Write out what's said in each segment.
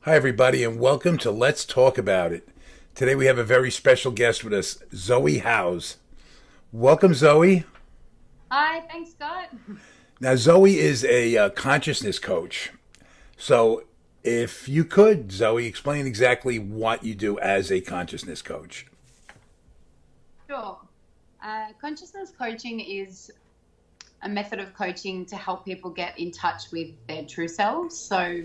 Hi, everybody, and welcome to Let's Talk About It. Today we have a very special guest with us, Zoe Howse. Welcome, Zoe. Hi, thanks, Scott. Now, Zoe is a consciousness coach. So, if you could, Zoe, explain exactly what you do as a consciousness coach. Sure. Consciousness coaching is a method of coaching to help people get in touch with their true selves. So,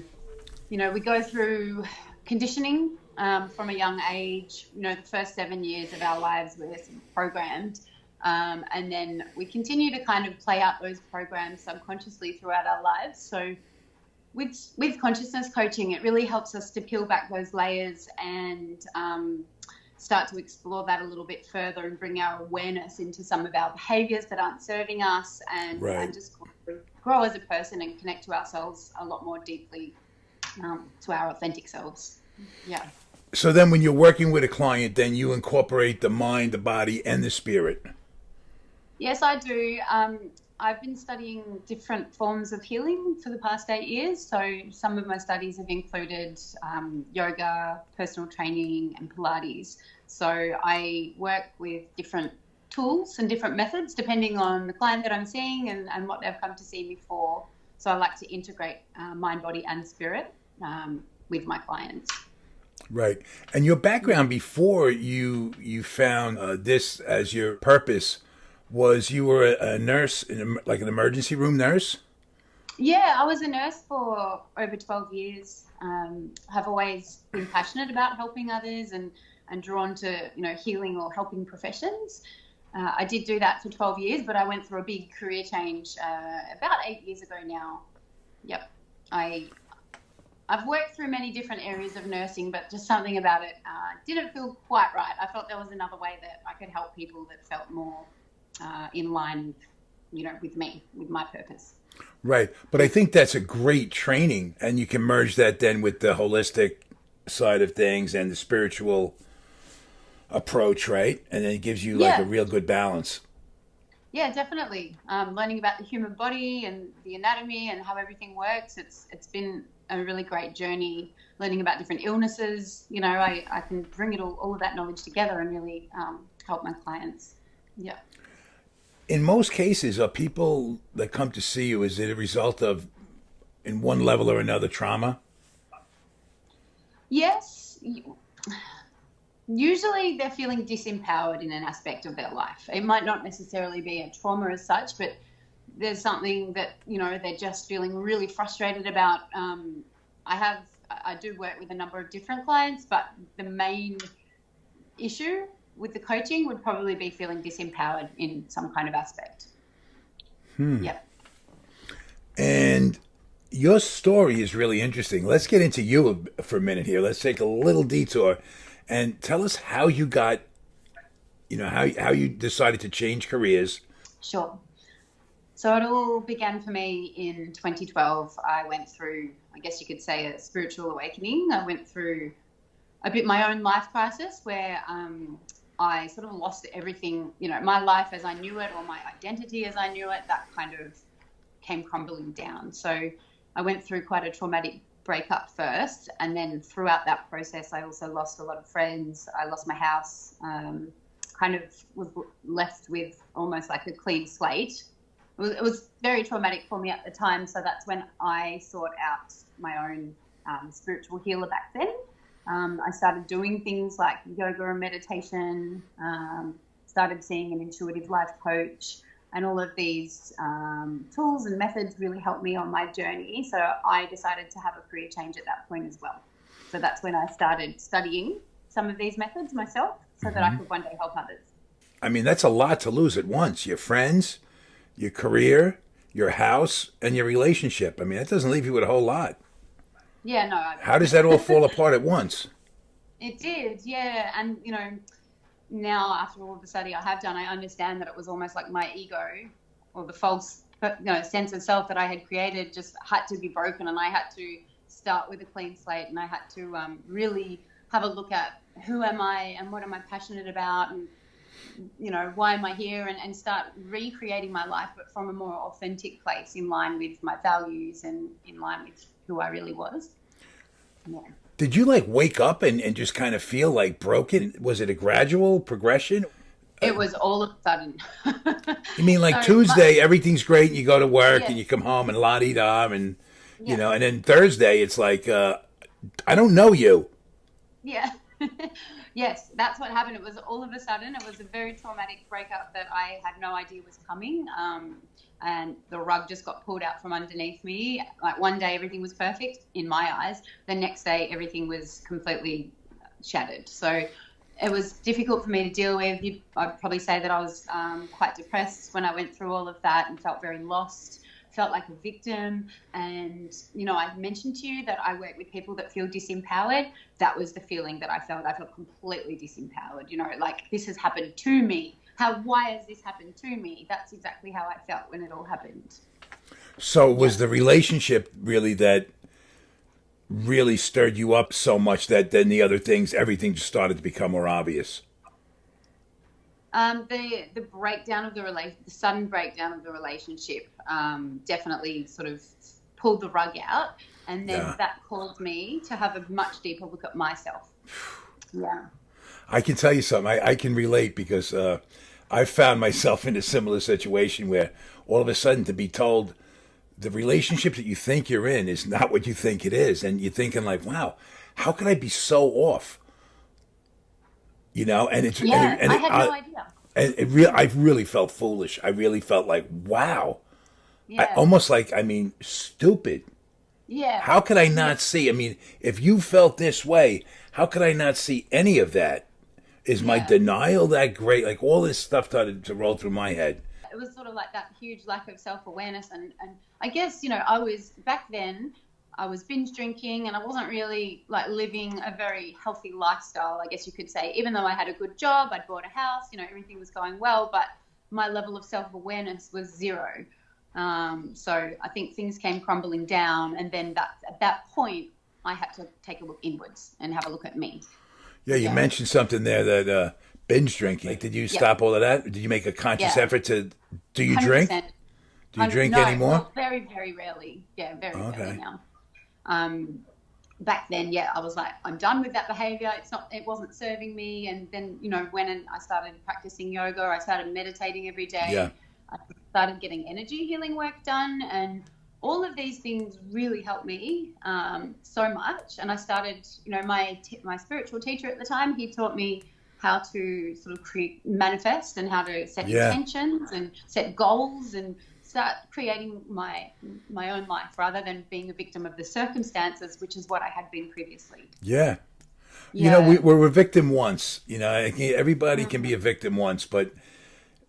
we go through conditioning from a young age. The first 7 years of our lives we're programmed. And then we continue to kind of play out those programs subconsciously throughout our lives. So with consciousness coaching, it really helps us to peel back those layers and start to explore that a little bit further and bring our awareness into some of our behaviors that aren't serving us and just grow as a person and connect to ourselves a lot more deeply, to our authentic selves. Yeah. So then when you're working with a client, then you incorporate the mind, the body, and the spirit. Yes, I do. I've been studying different forms of healing for the past 8 years. So some of my studies have included yoga, personal training, and Pilates. So I work with different tools and different methods depending on the client that I'm seeing and what they've come to see me for. So I like to integrate mind, body, and spirit with my clients. Right. And your background before you found this as your purpose was you were a nurse, like an emergency room nurse? Yeah, I was a nurse for over 12 years. Have always been passionate about helping others and drawn to, healing or helping professions. I did do that for 12 years, but I went through a big career change about 8 years ago now. Yep. I've worked through many different areas of nursing, but just something about it didn't feel quite right. I felt there was another way that I could help people that felt more in line, with me, with my purpose. Right. But I think that's a great training, and you can merge that then with the holistic side of things and the spiritual approach, right? And then it gives you like a real good balance. Yeah, definitely. Learning about the human body and the anatomy and how everything works. It's been a really great journey. Learning about different illnesses. I can bring it all of that knowledge together and really help my clients. Yeah. In most cases, are people that come to see you, is it a result of, in one level or another, trauma? Yes. Usually they're feeling disempowered in an aspect of their life. It might not necessarily be a trauma as such, but there's something that, they're just feeling really frustrated about. I do work with a number of different clients, but the main issue with the coaching would probably be feeling disempowered in some kind of aspect. Yep. And your story is really interesting. Let's get into you for a minute here. Let's take a little detour and tell us how you got, how you decided to change careers. Sure. So it all began for me in 2012. I went through, I guess you could say, a spiritual awakening. I went through a bit my own life crisis where I sort of lost everything, my life as I knew it or my identity as I knew it, that kind of came crumbling down. So I went through quite a traumatic breakup first, and then throughout that process I also lost a lot of friends. I lost my house, kind of was left with almost like a clean slate. It was very traumatic for me at the time, so that's when I sought out my own spiritual healer back then. I started doing things like yoga and meditation, started seeing an intuitive life coach, and all of these tools and methods really helped me on my journey. So I decided to have a career change at that point as well. So that's when I started studying some of these methods myself so that I could one day help others. I mean, that's a lot to lose at once. Your friends, your career, your house, and your relationship. I mean, that doesn't leave you with a whole lot. Yeah, no. How does that all fall apart at once? It did, yeah. And, now after all of the study I have done, I understand that it was almost like my ego or the false sense of self that I had created just had to be broken, and I had to start with a clean slate, and I had to really have a look at who am I and what am I passionate about, and why am I here, and start recreating my life, but from a more authentic place, in line with my values and in line with who I really was. Yeah. Did you like wake up and just kind of feel like broken? Was it a gradual progression? It was all of a sudden. You mean like So, Tuesday, everything's great, and you go to work and yes, you come home and la di da, and yeah, and then Thursday it's like I don't know you. yeah. Yes, that's what happened. It was all of a sudden. It was a very traumatic breakup that I had no idea was coming. And the rug just got pulled out from underneath me. Like one day everything was perfect in my eyes. The next day everything was completely shattered. So it was difficult for me to deal with. I'd probably say that I was quite depressed when I went through all of that, and felt very lost, felt like a victim. And, I mentioned to you that I work with people that feel disempowered. That was the feeling that I felt. I felt completely disempowered, like this has happened to me. Why has this happened to me? That's exactly how I felt when it all happened. So Yeah. was the relationship really that really stirred you up so much that then the other things, everything just started to become more obvious? The breakdown of the sudden breakdown of the relationship, definitely sort of pulled the rug out, and then Yeah. that caused me to have a much deeper look at myself. Yeah. I can tell you something. I can relate because I found myself in a similar situation where all of a sudden to be told the relationship that you think you're in is not what you think it is. And you're thinking like, wow, how can I be so off? And it's, Yeah, and I it, had no idea. I really felt foolish. I really felt like, wow, I Yeah, almost like, stupid. yeah, How could I yeah, not see? If you felt this way, how could I not see any of that? Is my yeah. denial that great? Like all this stuff started to roll through my head. It was sort of like that huge lack of self-awareness, and I guess, I was back then, I was binge drinking, and I wasn't really like living a very healthy lifestyle, I guess you could say. Even though I had a good job, I'd bought a house, everything was going well, but my level of self-awareness was zero. So I think things came crumbling down, and then at that point I had to take a look inwards and have a look at me. Yeah, you Yeah. mentioned something there that binge drinking. Like, did you Yep. stop all of that? Did you make a conscious Yeah. effort to? Do you drink? 100%. Do you drink No, anymore? well, very, very rarely. Yeah, very rarely Okay. now. Um, Back then, yeah, I was like, I'm done with that behavior. It wasn't serving me. And then, when I started practicing yoga, I started meditating every Yeah. day. I started getting energy healing work done, and all of these things really helped me so much. And I started, my spiritual teacher at the time, he taught me how to sort of manifest, and how to set Yeah. intentions and set goals, and start creating my own life, rather than being a victim of the circumstances, which is what I had been previously. Yeah. Yeah. We're a victim once. Everybody can be a victim once, but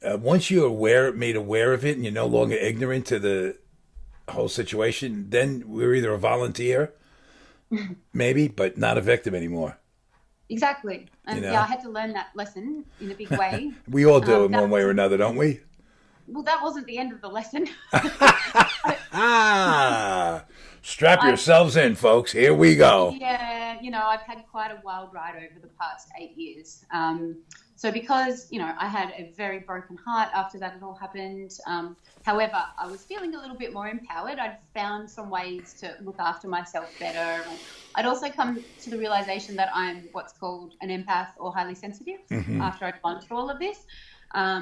once you're made aware of it, and you're no longer ignorant to the whole situation, then we're either a volunteer, maybe, but not a victim anymore. Exactly. You And yeah, I know, had to learn that lesson in a big way. we all do in That one way or wasn't another, don't we? Well, that wasn't the end of the lesson. Ah, strap I yourselves in, folks. Here we go. Yeah, I've had quite a wild ride over the past 8 years. So because, I had a very broken heart after that had all happened. However, I was feeling a little bit more empowered. I'd found some ways to look after myself better. And I'd also come to the realization that I'm what's called an empath, or highly sensitive, after I'd gone through all of this.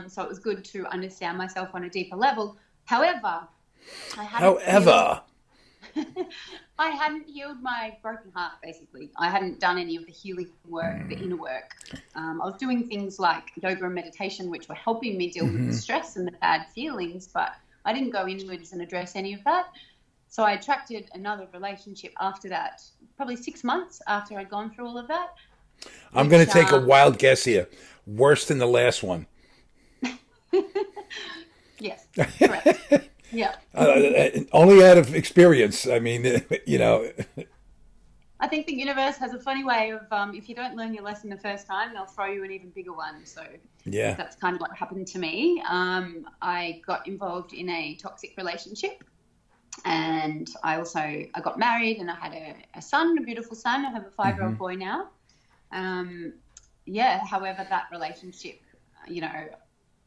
So it was good to understand myself on a deeper level. However, I hadn't healed However, I hadn't healed my broken heart, basically. I hadn't done any of the healing work, the inner work. I was doing things like yoga and meditation, which were helping me deal with the stress and the bad feelings, but I didn't go inwards and address any of that. So I attracted another relationship after that, probably 6 months after I'd gone through all of that, I'm going to which, take a wild guess here. Worse than the last one. yes, correct. Yeah. Only out of experience. I think the universe has a funny way of, if you don't learn your lesson the first time, they'll throw you an even bigger one. So I think Yeah. that's kind of what happened to me. I got involved in a toxic relationship, and I got married, and I had a son, a beautiful son. I have a 5-year-old boy now. Um, yeah. However, that relationship, you know,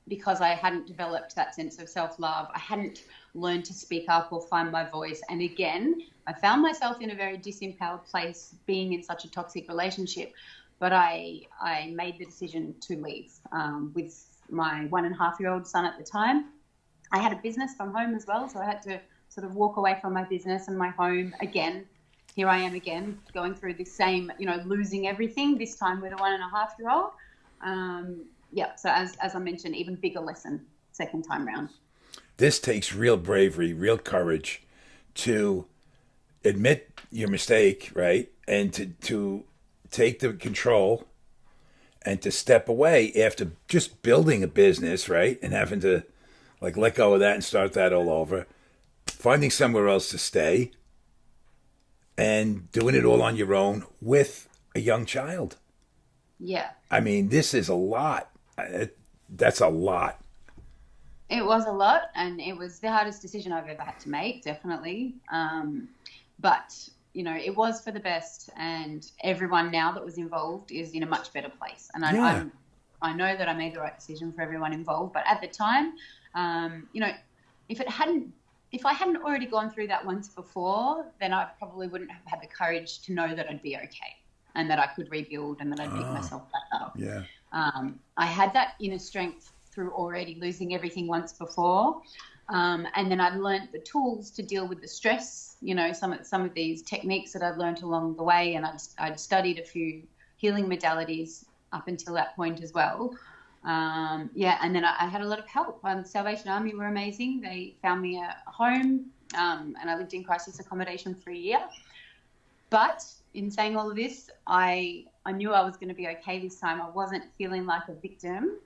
because I hadn't developed that sense of self-love, I hadn't learned to speak up or find my voice. And again, I found myself in a very disempowered place being in such a toxic relationship. But I made the decision to leave with my 1.5-year-old son at the time. I had a business from home as well, so I had to sort of walk away from my business and my home again. Here I am again, going through the same, you know, losing everything, this time with a 1.5-year-old. Yeah, so as I mentioned, even bigger lesson second time round. This takes real bravery, real courage to admit your mistake, right? And to take the control and to step away after just building a business, right? And having to like let go of that and start that all over, finding somewhere else to stay and doing it all on your own with a young child. Yeah, I mean, this is a lot. That's a lot. it was a lot, and it was the hardest decision I've ever had to make, definitely. But you know, it was for the best, and everyone now that was involved is in a much better place. And Yeah. I know that I made the right decision for everyone involved. But at the time, you know, if I hadn't already gone through that once before, then I probably wouldn't have had the courage to know that I'd be okay and that I could rebuild and that I'd pick myself back up. Yeah. I had that inner strength through already losing everything once before. And then I learned the tools to deal with the stress, you know, some of these techniques that I'd learned along the way. And I'd studied a few healing modalities up until that point as well. Yeah, and then I had a lot of help. The Salvation Army were amazing. They found me a home, and I lived in crisis accommodation for a year. But in saying all of this, I knew I was going to be okay this time. I wasn't feeling like a victim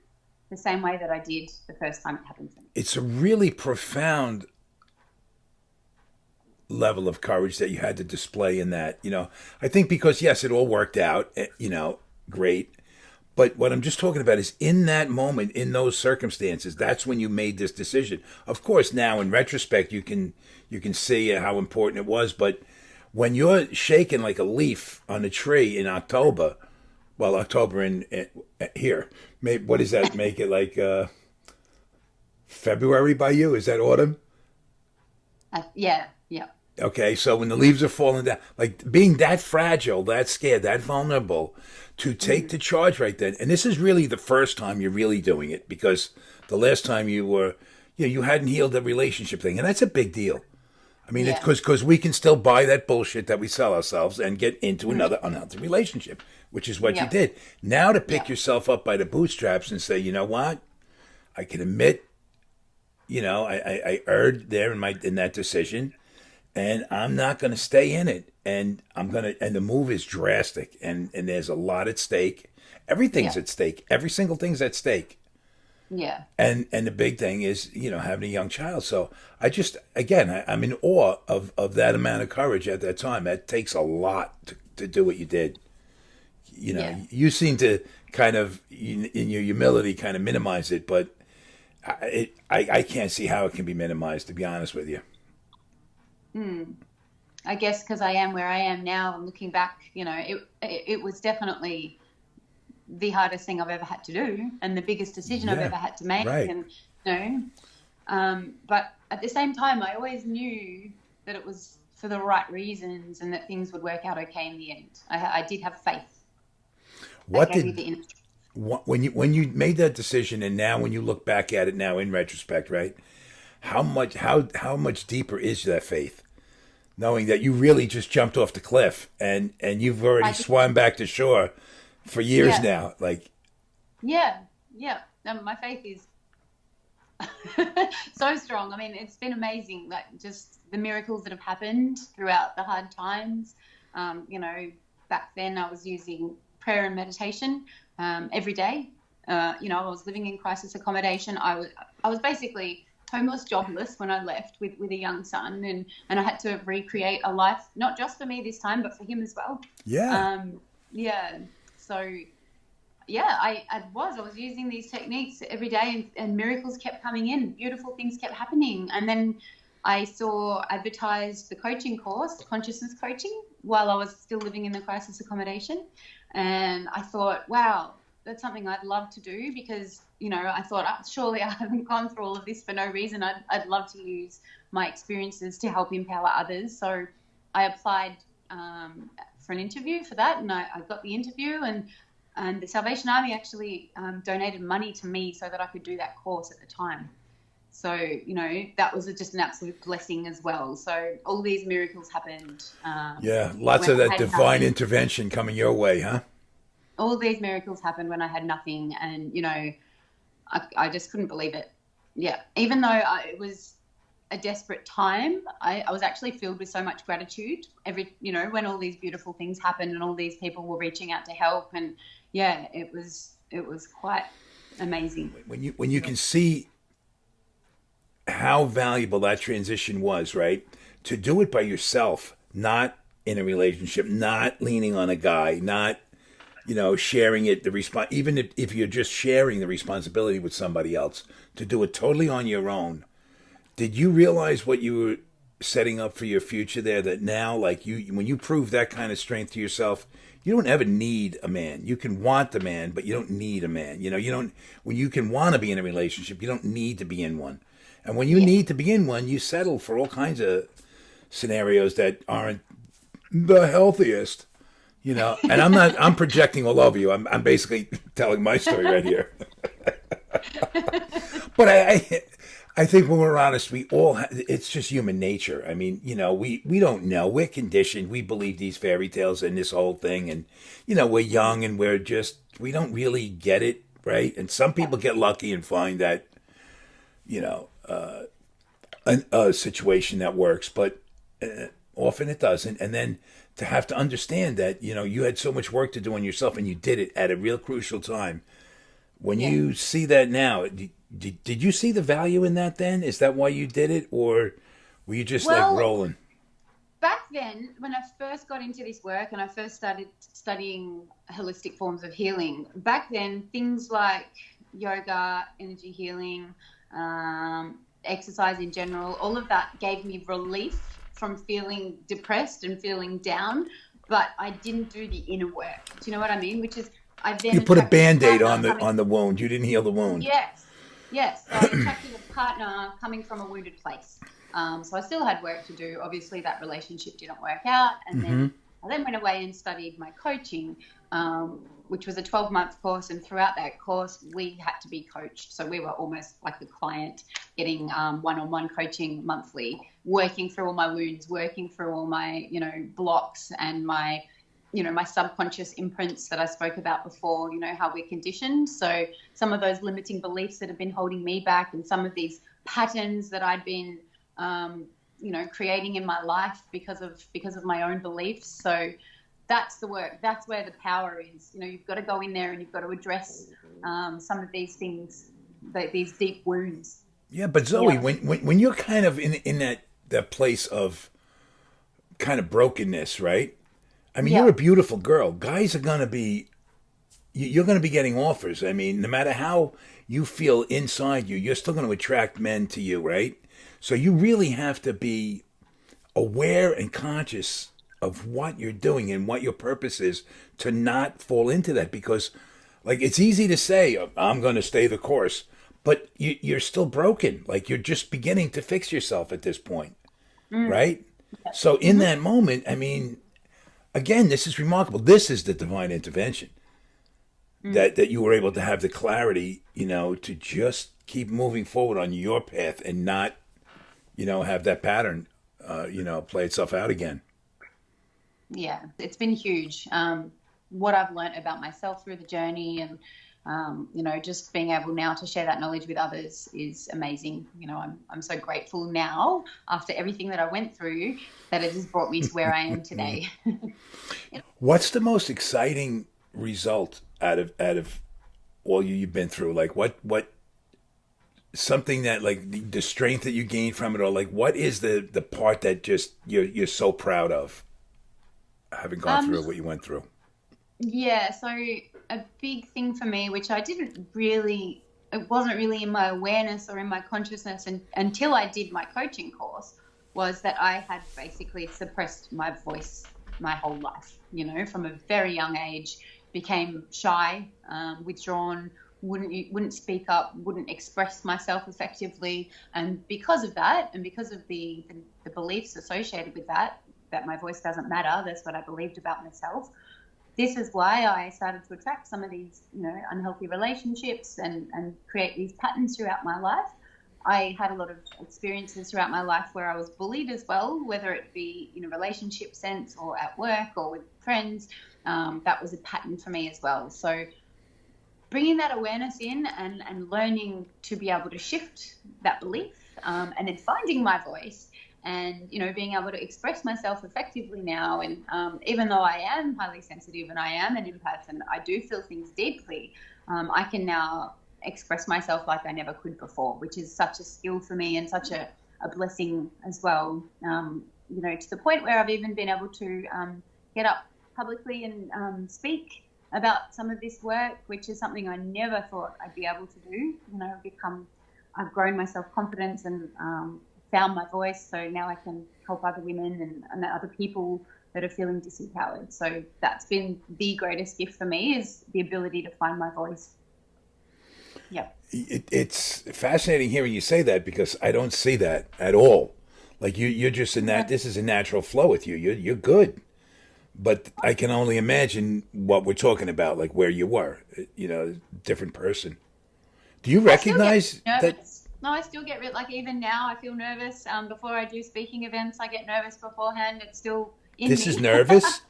the same way that I did the first time it happened to me. It's a really profound level of courage that you had to display in that. You know, I think because, yes, it all worked out, you know, great. But what I'm just talking about is in that moment, in those circumstances, that's when you made this decision. Of course, now in retrospect, you can see how important it was. But when you're shaking like a leaf on a tree in October, well, October in here, maybe, what does that make it like? February by you? Is that autumn? Yeah, yeah. Okay, so when the leaves are falling down, like being that fragile, that scared, that vulnerable, to take the charge right then. And this is really the first time you're really doing it because the last time you were, you know, you hadn't healed the relationship thing. And that's a big deal. I mean, it's Yeah. because we can still buy that bullshit that we sell ourselves and get into another unhealthy relationship, which is what you Yeah. did. Now to pick Yeah. yourself up by the bootstraps and say, you know what? I can admit, you know, I erred there in that decision, and I'm not going to stay in it. And and the move is drastic, and there's a lot at stake. Everything's Yeah. at stake. Every single thing's at stake. Yeah. And the big thing is, you know, having a young child. So I just, again, I'm in awe of that amount of courage at that time. That takes a lot to do what you did. You know, Yeah. you seem to kind of, in your humility, kind of minimize it, but I can't see how it can be minimized, to be honest with you. I guess because I am where I am now and looking back, you know, it was definitely the hardest thing I've ever had to do and the biggest decision I've Yeah, ever had to make. right. And, you know, but at the same time, I always knew that it was for the right reasons and that things would work out okay in the end. I did have faith. That What gave me did the inner. when you made that decision, and now when you look back at it now in retrospect, right? How much deeper is that faith? Knowing that you really just jumped off the cliff and you've already I did. swam back to shore for years Yeah, now. Like, yeah, yeah. My faith is so strong. I mean, it's been amazing. Like just the miracles that have happened throughout the hard times. You know, back then I was using prayer and meditation every day. You know, I was living in crisis accommodation. I was basically homeless, jobless when I left with a young son, and I had to recreate a life, not just for me this time, but for him as well. Yeah. Um, yeah. So yeah, I was using these techniques every day, and miracles kept coming in, beautiful things kept happening. And then I saw advertised the coaching course, consciousness coaching, while I was still living in the crisis accommodation. And I thought, wow, that's something I'd love to do, because, I thought, surely I haven't gone through all of this for no reason. I'd love to use my experiences to help empower others. So I applied for an interview for that, and I got the interview, and the Salvation Army actually donated money to me so that I could do that course at the time. So, that was just an absolute blessing as well. So all these miracles happened. Yeah, lots when of I that had divine nothing. intervention coming your way, huh? All these miracles happened when I had nothing. And, I just couldn't believe it. Yeah. Even though it was a desperate time, I was actually filled with so much gratitude when all these beautiful things happened and all these people were reaching out to help. And yeah, it was quite amazing. When you can see how valuable that transition was, right? To do it by yourself, not in a relationship, not leaning on a guy, not sharing it even if you're just sharing the responsibility with somebody else, to do it totally on your own. Did you realize what you were setting up for your future there? That now, like when you prove that kind of strength to yourself, you don't ever need a man. You can want the man, but you don't need a man. You don't. When you can want to be in a relationship, you don't need to be in one. And when you Yeah. need to be in one, you settle for all kinds of scenarios that aren't the healthiest. And I'm projecting all over you. I'm basically telling my story right here. But I think when we're honest, it's just human nature. I mean, we don't know. We're conditioned. We believe these fairy tales and this whole thing. And, we're young and we don't really get it, right? And some people get lucky and find that, a situation that works, but often it doesn't. And then to have to understand that, you had so much work to do on yourself and you did it at a real crucial time. When Yeah. you see that now, did you see the value in that then? Is that why you did it? Or were you just like Well, rolling? back then, when I first got into this work and I first started studying holistic forms of healing, back then, things like yoga, energy healing, exercise in general, all of that gave me relief from feeling depressed and feeling down, but I didn't do the inner work. Do you know what I mean? Which is, I then You put a attracted a band-aid partner on the coming. on the wound. You didn't heal the wound. Yes, yes. So I attracted a partner coming from a wounded place. So I still had work to do. Obviously, that relationship didn't work out, and then I then went away and studied my coaching, which was a 12-month course. And throughout that course, we had to be coached. So we were almost like the client, getting one-on-one coaching monthly, working through all my wounds, working through all my blocks and my subconscious imprints that I spoke about before, how we're conditioned. So some of those limiting beliefs that have been holding me back, and some of these patterns that I'd been, creating in my life because of my own beliefs. So that's the work. That's where the power is. You've got to go in there and you've got to address some of these things, these deep wounds. Yeah, but Zoe, Yeah. when you're kind of in that place of kind of brokenness, right? I mean, you're Yeah. a beautiful girl. Guys are gonna be you're going to be getting offers. I mean, no matter how you feel inside you, you're still going to attract men to you, right? So you really have to be aware and conscious of what you're doing and what your purpose is, to not fall into that, because like it's easy to say I'm going to stay the course, but you're still broken. Like you're just beginning to fix yourself at this point, Mm. right? So in Mm-hmm. that moment, I mean, again, this is remarkable. This is the divine intervention, Mm. that you were able to have the clarity, to just keep moving forward on your path and not, have that pattern, play itself out again. Yeah, it's been huge. What I've learned about myself through the journey, and just being able now to share that knowledge with others is amazing. I'm so grateful now, after everything that I went through, that it has brought me to where I am today. What's the most exciting result out of all you've been through? Like what something that like the strength that you gained from it, or like what is the part that just you're so proud of having gone Um, through what you went through? yeah, so a big thing for me, which I didn't really, it wasn't really in my awareness or in my consciousness until I did my coaching course, was that I had basically suppressed my voice my whole life, from a very young age, became shy, withdrawn, wouldn't speak up, wouldn't express myself effectively. And because of that, and because of the beliefs associated with that, that my voice doesn't matter, that's what I believed about myself. This is why I started to attract some of these, unhealthy relationships and create these patterns throughout my life. I had a lot of experiences throughout my life where I was bullied as well, whether it be in a relationship sense or at work or with friends. That was a pattern for me as well. So bringing that awareness in and learning to be able to shift that belief, and then finding my voice and being able to express myself effectively now. And even though I am highly sensitive and I am an empath and I do feel things deeply, I can now express myself like I never could before, which is such a skill for me and such a blessing as well. To the point where I've even been able to get up publicly and speak about some of this work, which is something I never thought I'd be able to do. I've grown my self-confidence and found my voice, so now I can help other women and other people that are feeling disempowered. So that's been the greatest gift for me, is the ability to find my voice. Yeah. It's fascinating hearing you say that because I don't see that at all. Like you're just in that. This is a natural flow with you. You're good, but I can only imagine what we're talking about, like where you were. Different person. Do you I still get recognize that nervous. No, I still get like even now I feel nervous. Before I do speaking events, I get nervous beforehand. It's still in this is me. nervous?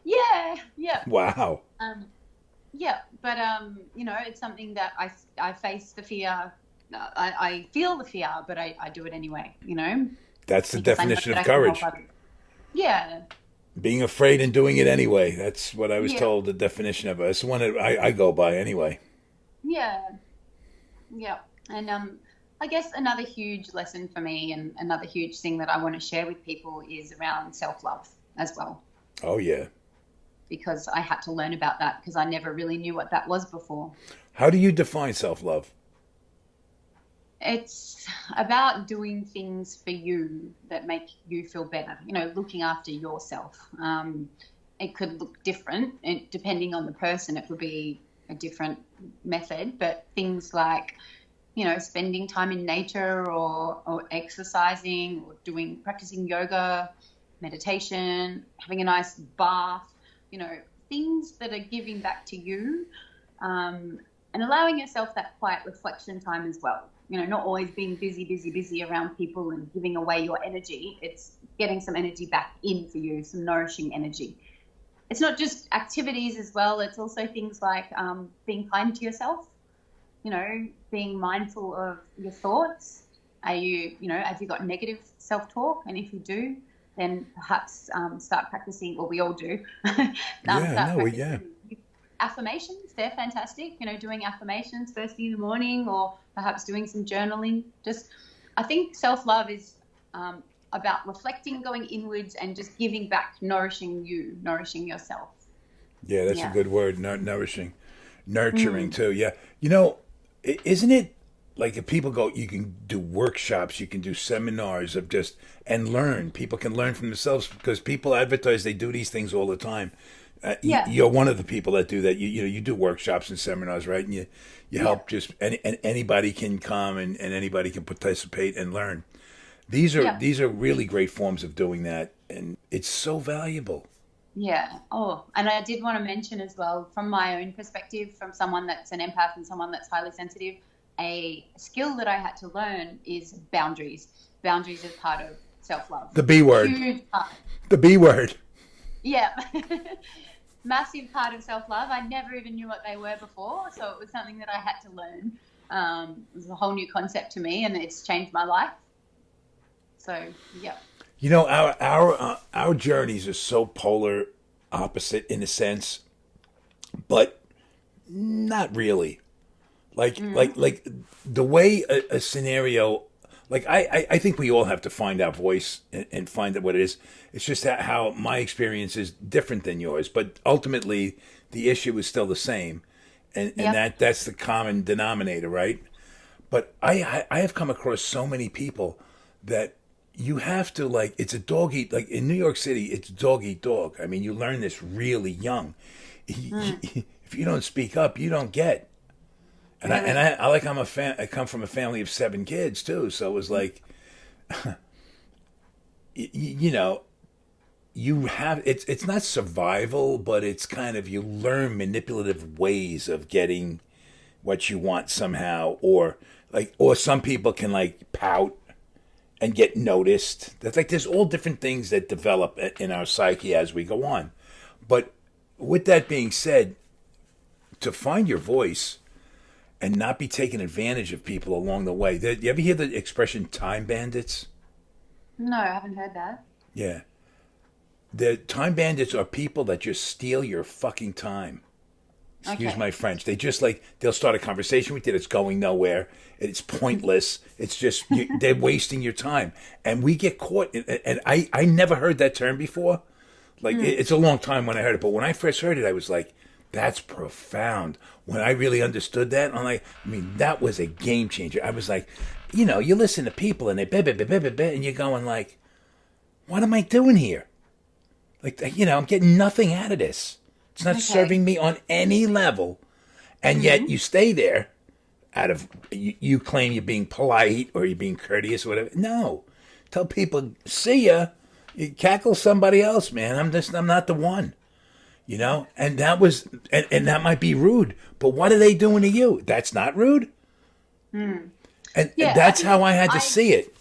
Yeah, yeah. Wow. Um, Yeah, but it's something that I face the fear. I feel the fear, but I do it anyway. That's the Because I know definition that of I can help courage. others. Yeah, Being afraid and doing it anyway. That's what I was yeah, told the definition of it. It's the one that I go by anyway. yeah, yeah. And I guess another huge lesson for me, and another huge thing that I want to share with people, is around self-love as well, Oh, yeah. because I had to learn about that because I never really knew what that was before. How do you define self love? It's about doing things for you that make you feel better, looking after yourself. It could look different depending on the person. It could be a different method, but things like, spending time in nature or exercising or practicing yoga, meditation, having a nice bath, you know, things that are giving back to you, and allowing yourself that quiet reflection time as well. Not always being busy, busy, busy around people and giving away your energy. It's getting some energy back in for you, some nourishing energy. It's not just activities as well. It's also things like being kind to yourself, being mindful of your thoughts. Have you got negative self-talk? And if you do, then perhaps start practicing, well, we all do, Yeah, start no, yeah. practicing affirmations. They're fantastic, doing affirmations first thing in the morning, or perhaps doing some journaling. I think self-love is about reflecting, going inwards, and just giving back, nourishing yourself. Yeah, that's a Yeah. good word, nourishing. Nurturing, Mm. too, yeah. Isn't it like if people go, you can do workshops, you can do seminars of just, and learn. People can learn from themselves because people advertise they do these things all the time. Yeah. You're one of the people that do that. You do workshops and seminars, right? And you Yeah. help just and anybody can come and anybody can participate and learn. Yeah. These are really great forms of doing that, and it's so valuable. Yeah. Oh, and I did want to mention as well, from my own perspective, from someone that's an empath and someone that's highly sensitive, a skill that I had to learn is boundaries. Boundaries is part of self-love. The B word. Huge part. The B word. Yeah. Massive part of self-love. I never even knew what they were before, so it was something that I had to learn. It was a whole new concept to me, and it's changed my life. So, yeah. Our journeys are so polar opposite in a sense, but not really. Like the way a scenario, like I think we all have to find our voice and find out what it is. It's just that how my experience is different than yours, but ultimately the issue is still the same, and Yep. that's the common denominator, right? But I have come across so many people that you have to, like, it's a dog eat, like in New York City it's dog eat dog. I mean, you learn this really young. Mm. If you don't speak up, you don't get. Really? I like I'm a fan. I come from a family of 7 kids too, so it was like, you know, you have it's not survival, but it's kind of, you learn manipulative ways of getting what you want somehow, or like, or some people can like pout and get noticed. That's like, there's all different things that develop in our psyche as we go on. But with that being said, to find your voice and not be taking advantage of people along the way. You ever hear the expression time bandits? No, I haven't heard that. Yeah. The time bandits are people that just steal your fucking time. Excuse Okay. my French. They just, like, they'll start a conversation with you that's going nowhere. It's pointless. It's just, they're wasting your time. And we get caught. And I never heard that term before. Like, Mm. it's a long time when I heard it. But when I first heard it, I was like, that's profound. When I really understood that, I'm like, I mean, that was a game changer. I was like, you listen to people and they blah, blah, blah, blah, blah, blah, and you're going like, what am I doing here? Like, I'm getting nothing out of this. It's not Okay. serving me on any level. And yet Mm. you stay there out of, you claim you're being polite or you're being courteous or whatever. No. Tell people, see ya. You cackle somebody else, man. I'm not the one. And that was, and that might be rude, but what are they doing to you? That's not rude. Mm. And Yeah, I that's think how I had to I see it.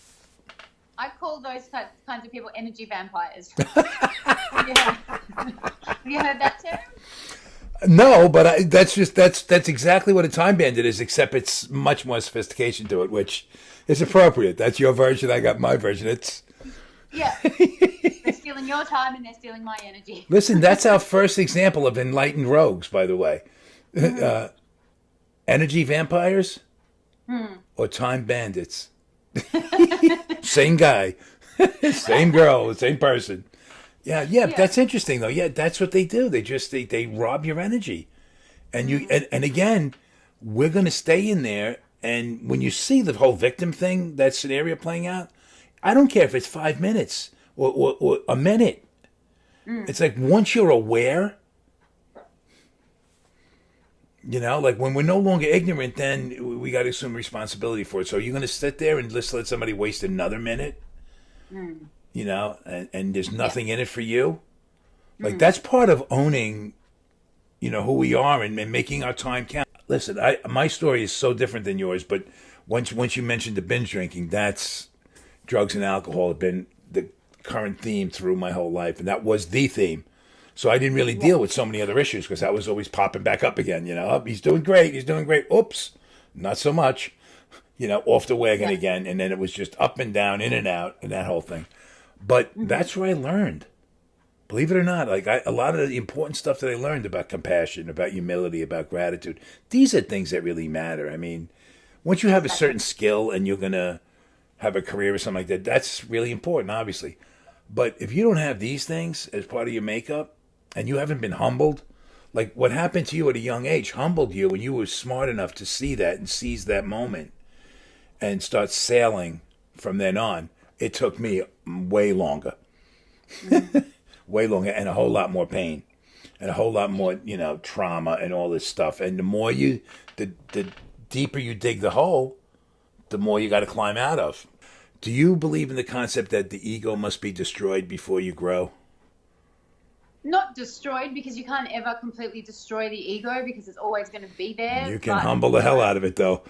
I call those kinds of people energy vampires. Yeah. Have you heard that term? No, but that's exactly what a time bandit is, except it's much more sophistication to it, which is appropriate. That's your version. I got my version. It's Yeah. They're stealing your time and they're stealing my energy. Listen. That's our first example of enlightened rogues, by the way. Mm. Energy vampires Mm. or time bandits. Same guy, same girl, same person. Yeah, yeah. Yeah. That's interesting though. Yeah, that's what they do. They rob your energy, and you Mm. and again, we're gonna stay in there. And when you see the whole victim thing, that scenario playing out, I don't care if it's 5 minutes or a minute. Mm. It's like once you're aware, like when we're no longer ignorant, then we got to assume responsibility for it. So you're going to sit there and just let somebody waste another minute, Mm. and there's Yeah. nothing in it for you. Like Mm. that's part of owning, who we are and making our time count. Listen, my story is so different than yours, but once you mentioned the binge drinking, that's drugs and alcohol have been the current theme through my whole life, and that was the theme. So I didn't really Yeah. deal with so many other issues because that was always popping back up again. Oh, he's doing great. He's doing great. Oops, not so much. Off the wagon Yeah. again, and then it was just up and down, in and out, and that whole thing. But Mm-hmm. that's where I learned. Believe it or not, like a lot of the important stuff that I learned about compassion, about humility, about gratitude, these are things that really matter. I mean, once you have a Exactly. certain skill and you're gonna have a career or something like that, that's really important, obviously. But if you don't have these things as part of your makeup and you haven't been humbled, like what happened to you at a young age humbled you when you were smart enough to see that and seize that moment and start sailing from then on. It took me way longer, Mm. way longer, and a whole lot more pain and a whole lot more, trauma and all this stuff. And the deeper you dig the hole, the more you got to climb out of. Do you believe in the concept that the ego must be destroyed before you grow? Not destroyed because you can't ever completely destroy the ego because it's always going to be there. You can But humble the hell out of it, though.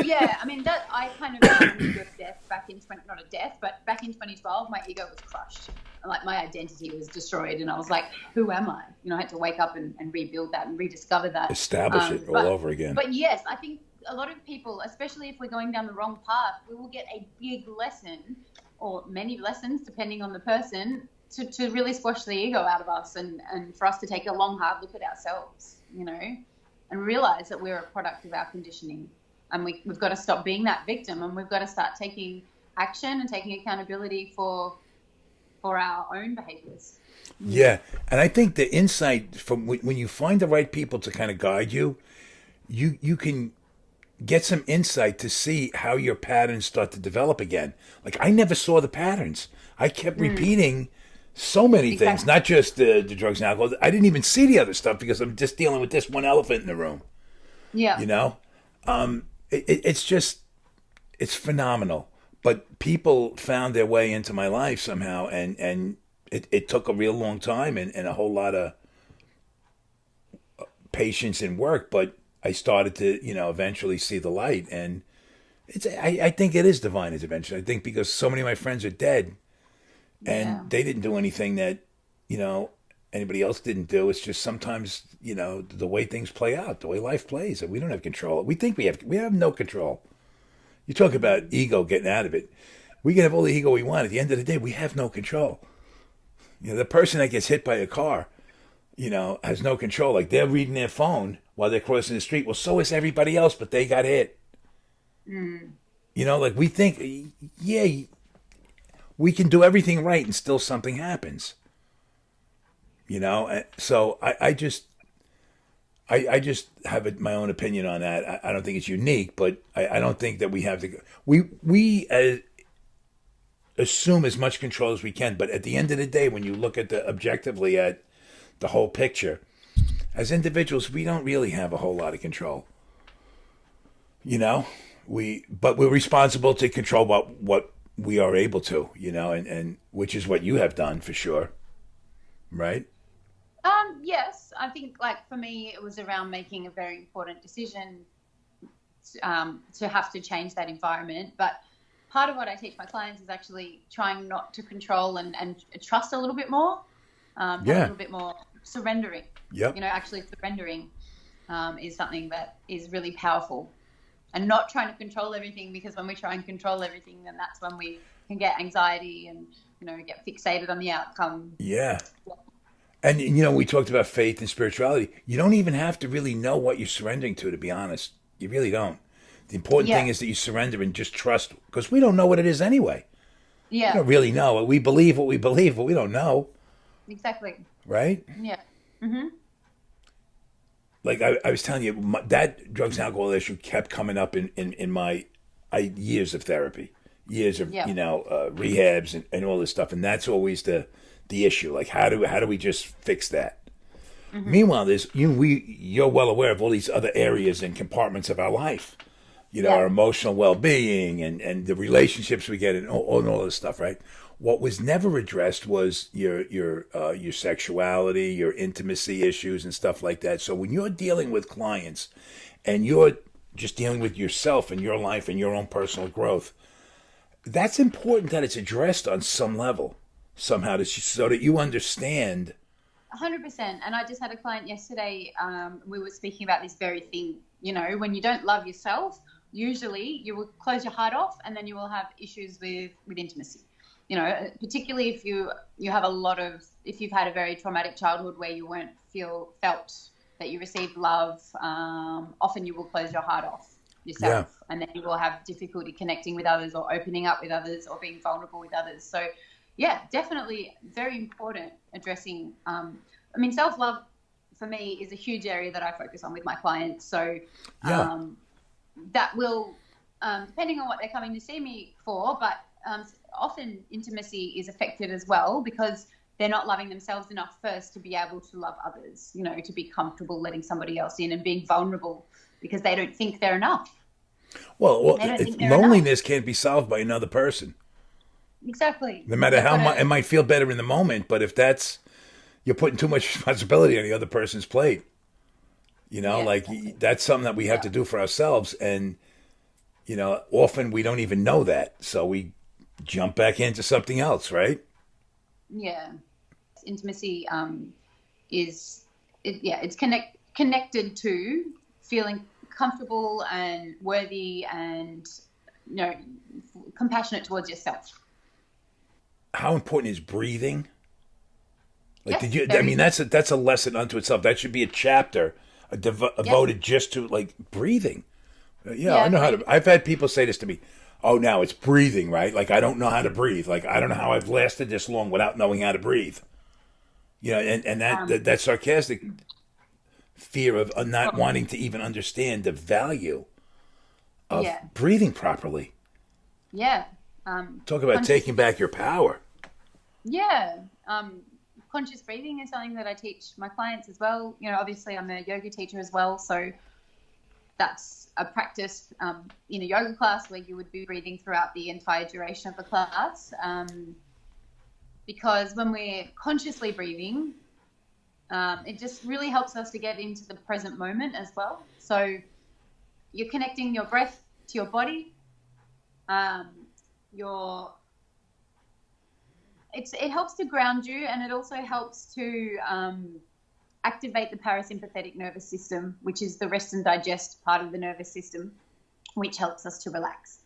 yeah, I mean that I kind of had an ego death back in not a death, but back in 2012, my ego was crushed. And, like my identity was destroyed, and I was like, "Who am I?" I had to wake up and rebuild that and rediscover that. Establish it all But over again. yes, I think a lot of people, especially if we're going down the wrong path, we will get a big lesson or many lessons, depending on the person, to really squash the ego out of us and for us to take a long, hard look at ourselves, and realize that we're a product of our conditioning, and we've got to stop being that victim, and we've got to start taking action and taking accountability for our own behaviors. Yeah, and I think the insight from when you find the right people to kind of guide you, you can get some insight to see how your patterns start to develop again. Like I never saw the patterns. I kept repeating so many things, Exactly. not just the drugs and alcohol. I didn't even see the other stuff because I'm just dealing with this one elephant in the room. Yeah. You know, it's just it's phenomenal. But people found their way into my life somehow, and it took a real long time and a whole lot of patience and work. But I started to, eventually see the light, and I think it is divine intervention. I think because so many of my friends are dead, Yeah. and they didn't do anything that, you know, anybody else didn't do. It's just sometimes, the way things play out, the way life plays, and we don't have control. We think we have no control. You talk about ego getting out of it. We can have all the ego we want. At the end of the day, we have no control. The person that gets hit by a car, has no control. Like they're reading their phone while they're crossing the street. Well, so is everybody else, but they got hit. Mm. Like we think, yeah, we can do everything right and still something happens. So I just have my own opinion on that. I don't think it's unique, but I don't think that we have to. We assume as much control as we can, but at the end of the day, when you look at the objectively at the whole picture, as individuals, we don't really have a whole lot of control. But we're responsible to control what we are able to. And which is what you have done for sure, right? Yes, I think like for me, it was around making a very important decision to have to change that environment. But part of what I teach my clients is actually trying not to control and trust a little bit more, have a Yeah. little bit more surrendering. Yep. Actually surrendering is something that is really powerful, and not trying to control everything, because when we try and control everything, then that's when we can get anxiety and, get fixated on the outcome. Yeah. And we talked about faith and spirituality. You don't even have to really know what you're surrendering to be honest. You really don't. The important thing Yeah. is that you surrender and just trust, because we don't know what it is anyway. We Yeah, don't really know. We believe what we believe, but we don't know, exactly. right? Yeah. Hmm. Like I was telling you, that drugs and alcohol issue kept coming up in my years of therapy, years of Yeah. rehabs and all this stuff, and that's always the issue. Like how do we just fix that? Hmm. Meanwhile, you're well aware of all these other areas and compartments of our life. Our Yeah. emotional well-being and the relationships we get and all this stuff, right? What was never addressed was your sexuality, your intimacy issues and stuff like that. So when you're dealing with clients and you're just dealing with yourself and your life and your own personal growth, that's important that it's addressed on some level somehow so that you understand. 100%. And I just had a client yesterday. We were speaking about this very thing. When you don't love yourself, usually you will close your heart off, and then you will have issues with intimacy. Particularly if you have if you've had a very traumatic childhood where you weren't felt that you received love, often you will close your heart off Yeah. yourself, and then you will have difficulty connecting with others, or opening up with others, or being vulnerable with others. So yeah, definitely very important addressing. Self-love for me is a huge area that I focus on with my clients. So Yeah. that will, depending on what they're coming to see me for, but often intimacy is affected as well, because they're not loving themselves enough first to be able to love others, to be comfortable letting somebody else in and being vulnerable, because they don't think they're enough. Well, They don't think they're enough. loneliness can't be solved by another person. Exactly. No matter They've how got much it to, might feel better in the moment, but if you're putting too much responsibility on the other person's plate, yeah, like exactly. that's something that we have Yeah. to do for ourselves. And, often we don't even know that. So we jump back into something else, right? Yeah. Intimacy it's connected to feeling comfortable and worthy and, you know, compassionate towards yourself. How important is breathing? Like, Yes, did you, I very mean, important. that's a lesson unto itself. That should be a chapter Yep. devoted just to like breathing. Yeah, I Yeah. know how to. I've had people say this to me. Oh, now it's breathing, right? Like I don't know how to breathe. Like I don't know how I've lasted this long without knowing how to breathe. You know, and Um, that sarcastic fear of not um, wanting to even understand the value of yeah. breathing properly. Yeah. Talk about Conscious. taking back your power. Yeah. Conscious breathing is something that I teach my clients as well. Obviously I'm a yoga teacher as well, so that's a practice in a yoga class where you would be breathing throughout the entire duration of the class. Because when we're consciously breathing, it just really helps us to get into the present moment as well. So you're connecting your breath to your body. Um, your it helps to ground you, and it also helps to activate the parasympathetic nervous system, which is the rest and digest part of the nervous system, which helps us to relax.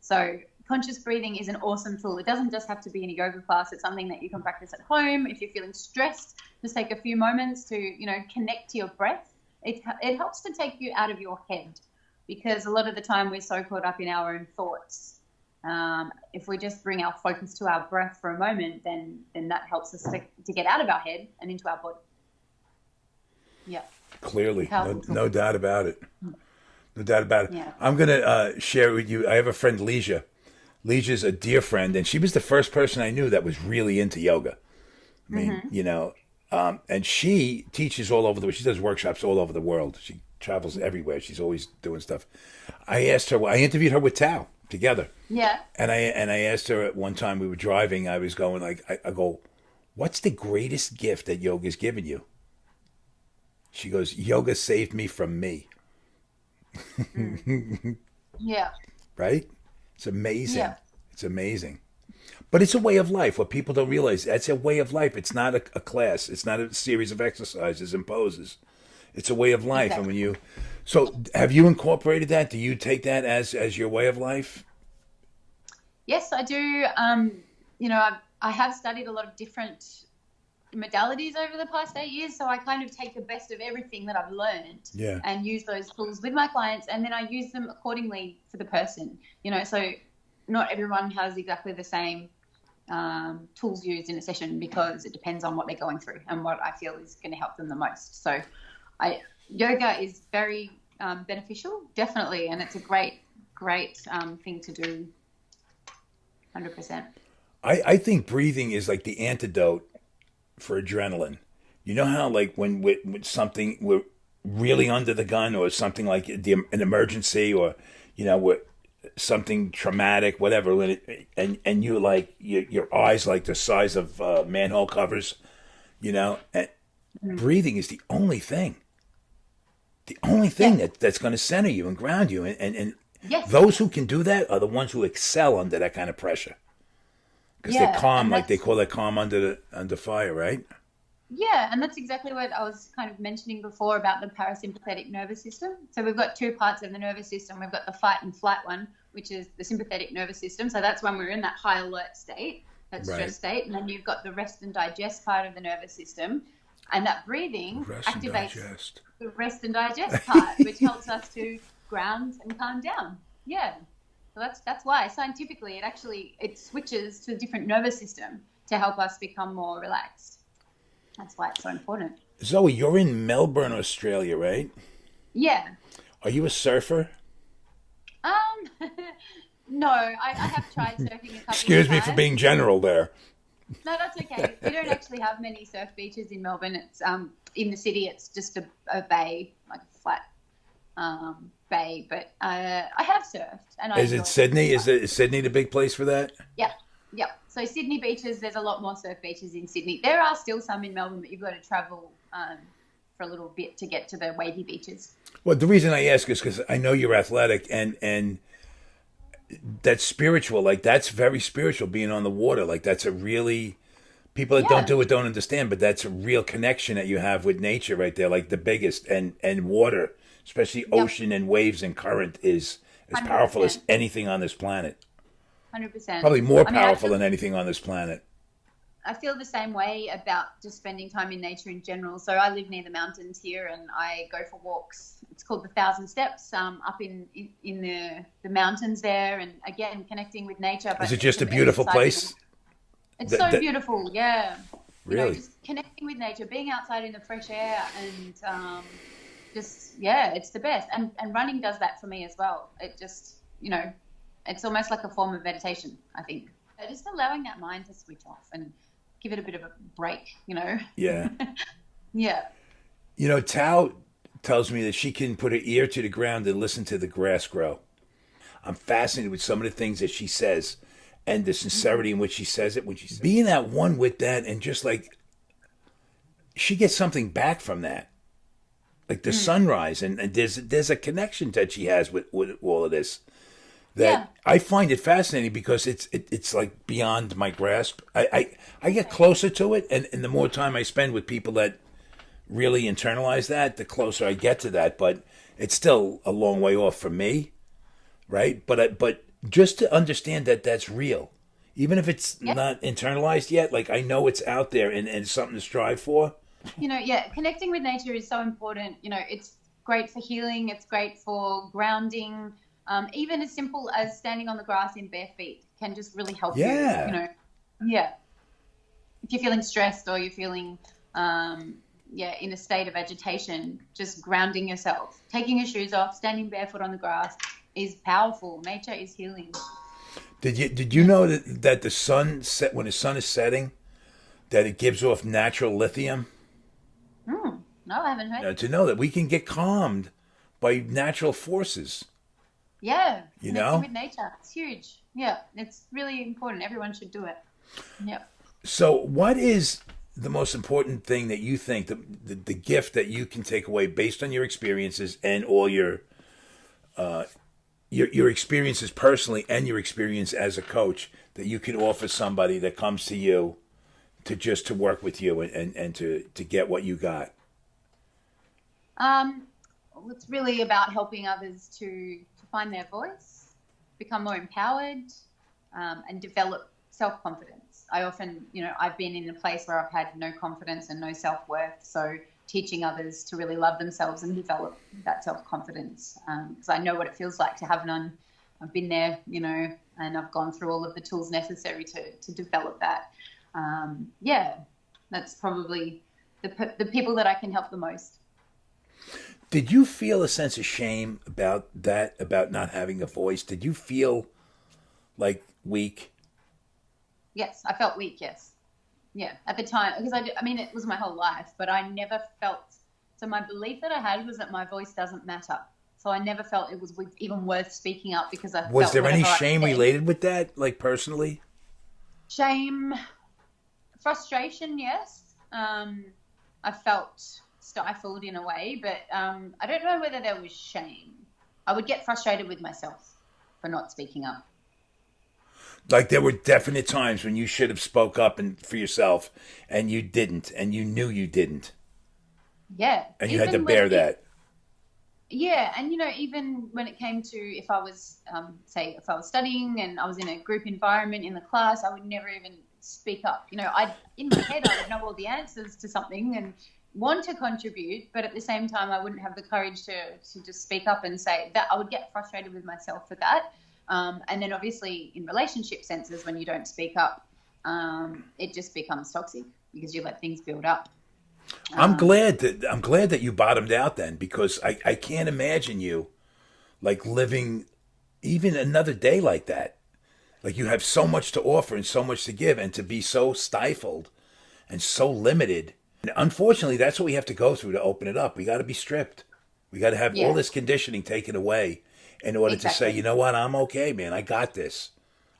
So conscious breathing is an awesome tool. It doesn't just have to be in a yoga class. It's something that you can practice at home. If you're feeling stressed, just take a few moments to, connect to your breath. It helps to take you out of your head, because a lot of the time we're so caught up in our own thoughts. If we just bring our focus to our breath for a moment, then that helps us to get out of our head and into our body. Yeah, Clearly, powerful tool. no doubt about it. No doubt about it. Yeah. I'm gonna share with you. I have a friend, Leisha. Leisha's a dear friend, and she was the first person I knew that was really into yoga. I mean, Mm-hmm. and she teaches all over the world. She does workshops all over the world. She travels everywhere. She's always doing stuff. I asked her. I interviewed her with Tao together, Yeah. and I asked her at one time we were driving. I was going like, I go, "What's the greatest gift that yoga's given you?" She goes, "Yoga saved me from me." Mm. Yeah. Right? It's amazing. Yeah. It's amazing. But it's a way of life. What people don't realize, that's a way of life. It's not a class. It's not a series of exercises and poses. It's a way of life. And Exactly. when you, so have you incorporated that? Do you take that as your way of life? Yes, I do. I have studied a lot of different modalities over the past 8 years, so I kind of take the best of everything that I've learned Yeah. and use those tools with my clients, and then I use them accordingly for the person. So not everyone has exactly the same tools used in a session, because it depends on what they're going through and what I feel is going to help them the most. So yoga is very beneficial, definitely, and it's a great thing to do, 100%. I think breathing is like the antidote for adrenaline. You know how like when with something we're really under the gun, or something like an emergency, or with something traumatic, whatever, and you like your eyes like the size of manhole covers, and Mhm. breathing is the only thing Yes, that's going to center you and ground you, and yes, those who can do that are the ones who excel under that kind of pressure, because they're yeah, calm, and like they that's call that calm under fire, right? yeah, and that's exactly what I was kind of mentioning before about the parasympathetic nervous system. So we've got two parts of the nervous system. We've got the fight and flight one, which is the sympathetic nervous system. So that's when we're in that high alert state, that stress Right. state, and then you've got the rest and digest part of the nervous system, and that breathing Rest and activates digest. the rest and digest part, which helps us to ground and calm down. Yeah. So that's why scientifically it switches to a different nervous system to help us become more relaxed. That's why it's so important. Zoe, you're in Melbourne, Australia, right? Yeah. Are you a surfer? Um, no, I have tried surfing a couple of Excuse me for times. being general there. No, that's okay. We don't actually have many surf beaches in Melbourne. It's in the city. It's just a bay, like a flat bay. But I have surfed and I Is it enjoy it. Sydney? Is Sydney the big place for that? Yep, yep. So Sydney beaches, there's a lot more surf beaches in Sydney. There are still some in Melbourne, but you've got to travel for a little bit to get to the wavy beaches. Well, the reason I ask is because I know you're athletic, and that's spiritual. Like that's very spiritual, being on the water. Like that's a really, people that don't Yeah, do it don't understand, but that's a real connection that you have with nature right there, like the biggest. And water, especially yep, ocean and waves and current, is as powerful as 100%, anything on this planet. 100%. Probably more I mean, I powerful took than anything on this planet. I feel the same way about just spending time in nature in general. So I live near the mountains here, and I go for walks. It's called the Thousand Steps, up in the mountains there, and again connecting with nature. Is But it it's just a an beautiful exciting. place? It's That, so that beautiful, yeah. really? Just connecting with nature, being outside in the fresh air, and just yeah, it's the best. And running does that for me as well. It just it's almost like a form of meditation, I think. Just allowing that mind to switch off and give it a bit of a break, Yeah. Yeah. Tao tells me that she can put her ear to the ground and listen to the grass grow. I'm fascinated with some of the things that she says and the sincerity in which she says it. When she's being at one with that, and just like she gets something back from that, like the sunrise, and there's a connection that she has with all of this Yeah. that I find it fascinating because it's like beyond my grasp. I get closer to it, and the more time I spend with people that really internalize that, the closer I get to that. But it's still a long way off for me, right? But just to understand that that's real, even if it's Yeah. not internalized yet, like I know it's out there and something to strive for. Yeah, connecting with nature is so important. It's great for healing, it's great for grounding. Even as simple as standing on the grass in bare feet can just really help Yeah. Yeah. If you're feeling stressed or you're feeling, in a state of agitation, just grounding yourself, taking your shoes off, standing barefoot on the grass is powerful. Nature is healing. Did you know that the sun set when the sun is setting, that it gives off natural lithium? No, I haven't heard. To know that we can get calmed by natural forces. Yeah, You connecting know. with nature. It's huge. Yeah, it's really important. Everyone should do it. Yeah. So, what is the most important thing that you think the gift that you can take away based on your experiences and all your experiences personally and your experience as a coach that you can offer somebody that comes to you to work with you and to get what you got? Well, it's really about helping others to find their voice, become more empowered, and develop self-confidence. I often, I've been in a place where I've had no confidence and no self-worth. So teaching others to really love themselves and develop that self-confidence, because I know what it feels like to have none. I've been there, and I've gone through all of the tools necessary to develop that. Yeah, that's probably the people that I can help the most. Did you feel a sense of shame about that, about not having a voice? Did you feel like weak? Yes, I felt weak. Yes, yeah, at the time, because I mean, it was my whole life, but I never felt. So my belief that I had was that my voice doesn't matter. So I never felt it was even worth speaking up because I Was felt there any whatever I shame said. related with that, like personally? Shame, frustration, yes. I felt stifled in a way, but I don't know whether there was shame. I would get frustrated with myself for not speaking up. Like there were definite times when you should have spoke up and for yourself, and you didn't, and you knew you didn't, Yeah, and you had to even bear that. yeah, and even when it came to if I was, say, if I was studying and I was in a group environment in the class, I would never even speak up. I in my head I would know all the answers to something and want to contribute, but at the same time I wouldn't have the courage to just speak up and say that. I would get frustrated with myself for that. And then obviously in relationship senses, when you don't speak up, it just becomes toxic because you let things build up. I'm glad that you bottomed out then, because I can't imagine you like living even another day like that. Like you have so much to offer and so much to give, and to be so stifled and so limited. And unfortunately, that's what we have to go through to open it up. We got to be stripped. We got to have all Yeah, this conditioning taken away in order to say, exactly. you know what, I'm okay, man. I got this.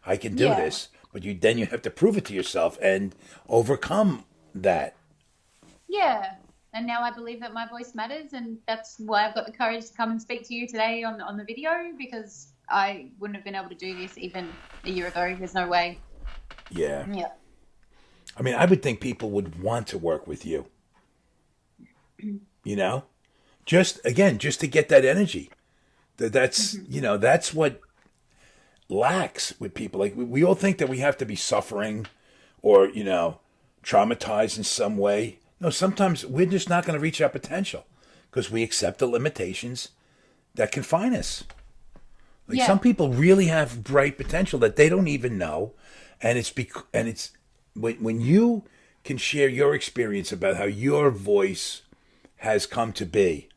I can do Yeah, this. But you have to prove it to yourself and overcome that. yeah. And now I believe that my voice matters, and that's why I've got the courage to come and speak to you today on the video, because I wouldn't have been able to do this even a year ago. There's no way. Yeah. Yeah. I mean, I would think people would want to work with you, you know? Just to get that energy. That's what lacks with people. Like we all think that we have to be suffering or, traumatized in some way. No, sometimes we're just not going to reach our potential because we accept the limitations that confine us. Like Yeah. some people really have bright potential that they don't even know, and it's when you can share your experience about how your voice has come to be.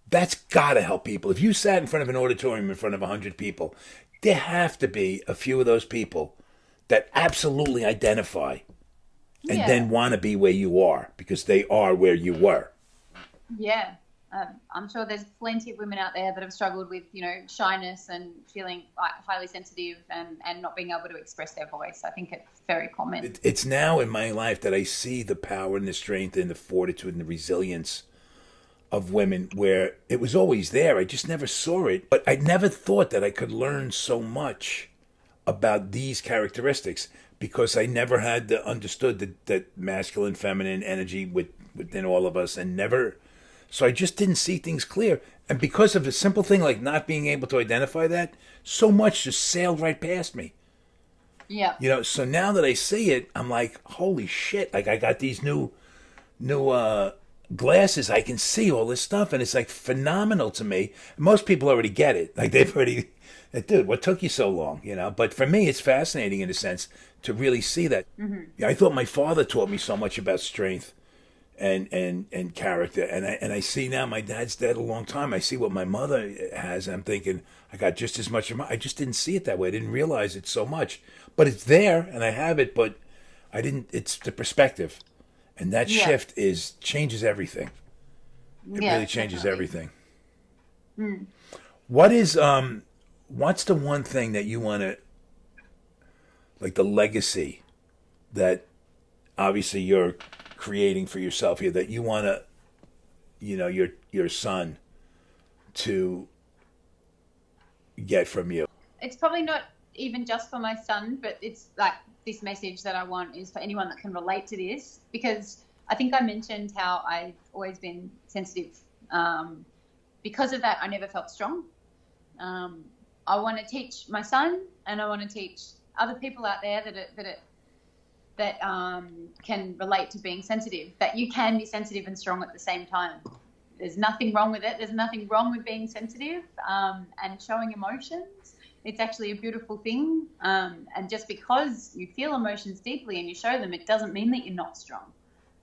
That's got to help people. If you sat in front of an auditorium in front of 100 people, there have to be a few of those people that absolutely identify and Yeah. then want to be where you are because they are where you were. Yeah. I'm sure there's plenty of women out there that have struggled with, shyness and feeling like highly sensitive and not being able to express their voice. I think it's very common. It's now in my life that I see the power and the strength and the fortitude and the resilience of women where it was always there. I just never saw it. But I never thought that I could learn so much about these characteristics because I never had understood that masculine, feminine energy within all of us and never. So I just didn't see things clear. And because of a simple thing like not being able to identify that, so much just sailed right past me. Yeah. So now that I see it, I'm like, holy shit! Like I got these new glasses. I can see all this stuff, and it's like phenomenal to me. Most people already get it. Like they've already, like, dude, what took you so long? But for me, it's fascinating in a sense to really see that. Yeah, I thought my father taught me so much about strength and character, and I see now my dad's dead a long time. I see what my mother has, and I'm thinking I got just as much of I just didn't see it that way. I didn't realize it so much, but it's there, and I have it, but I didn't. It's the perspective, and that Yeah. shift changes everything. It Yeah, really changes definitely. everything. What is what's the one thing that you want to like the legacy that obviously you're creating for yourself here that you want to your son to get from you? It's probably not even just for my son, but it's like this message that I want is for anyone that can relate to this, because I think I mentioned how I've always been sensitive. Because of that, I never felt strong. I want to teach my son, and I want to teach other people out there that can relate to being sensitive, that you can be sensitive and strong at the same time. There's nothing wrong with it. There's nothing wrong with being sensitive and showing emotions. It's actually a beautiful thing. And just because you feel emotions deeply and you show them, it doesn't mean that you're not strong.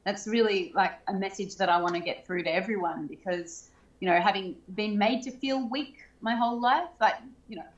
That's really like a message that I want to get through to everyone, because, having been made to feel weak my whole life, like,